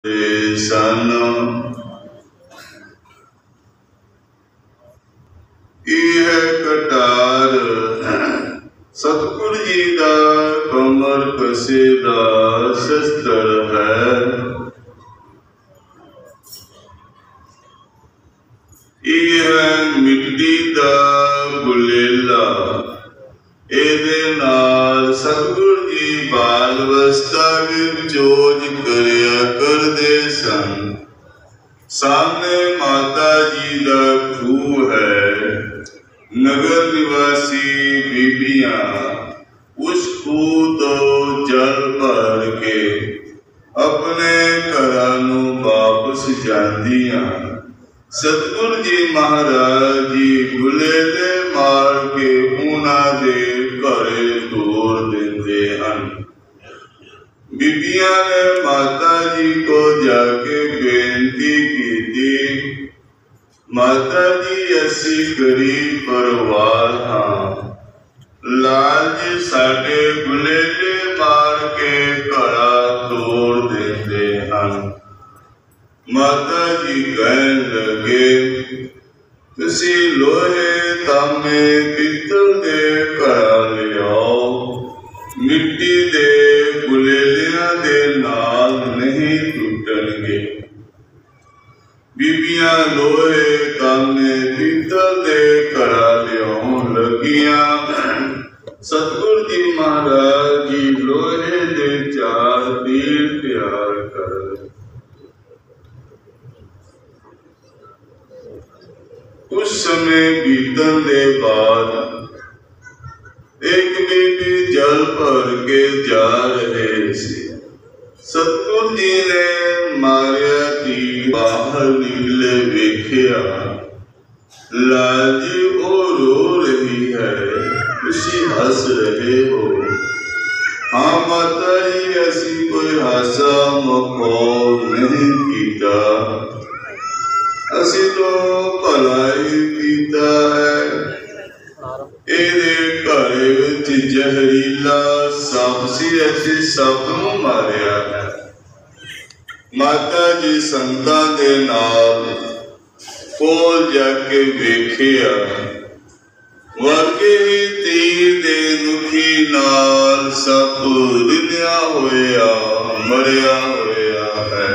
सन इह कटार सतगुर जी दा कमर कसे दा शस्त्र है। इह मिट्टी दा गुलेला एदे नाल सतगुर जी बाल अवस्था विच जोज करिया करदे सन। सामने माता जी दा खूह है। नगर निवासी बीबियां उस खूह तो जल भर के अपने घरां नूं वापस जांदियां। सतगुर जी महाराज जी गुलेले मार के उन्हां दे घरे तोड़ देंदे हन। बीबियां ने माता जी को जाके बेनती की, माता जी असी गरीब परिवार हाँ, लाज साडे गुलेले मार के घरा तोड़ देंदे हन। माता जी कहन लगे, तुसी लोहे तांबे पित्तल दे घड़ा लियाओ, मिट्टी दे गुलेलियां दे नाल नहीं टूटणगे। बीबियां लोहे तांबे पित्तल दे घड़ा लियाउण लगियां। सतगुर जी महाराज जी लोहे दे 4 तीर तैयार कर उस समय बीतन दे बाद एक बीबी जल भर के जा रहे सी। सतगुर जी ने मारिया की बाहर निकले वेख्या, लाजी वो रो रही है, तुसी हंस रहे हो। हाँ माता जी, असी कोई हासा मखौल नहीं कीता, असी तो भलाई कीता है। एदे घरे विच जहरीला सप सी, असी सप नूं मारिया है। माता जी संतां दे नाल कोल जाके वेखिया, वर्गे ही तीर दे नुखी नाल सप रिन्या होया मरिया होया है।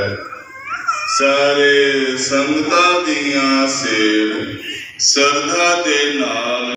सारे संगतां दियां सिर सरधा दे नाल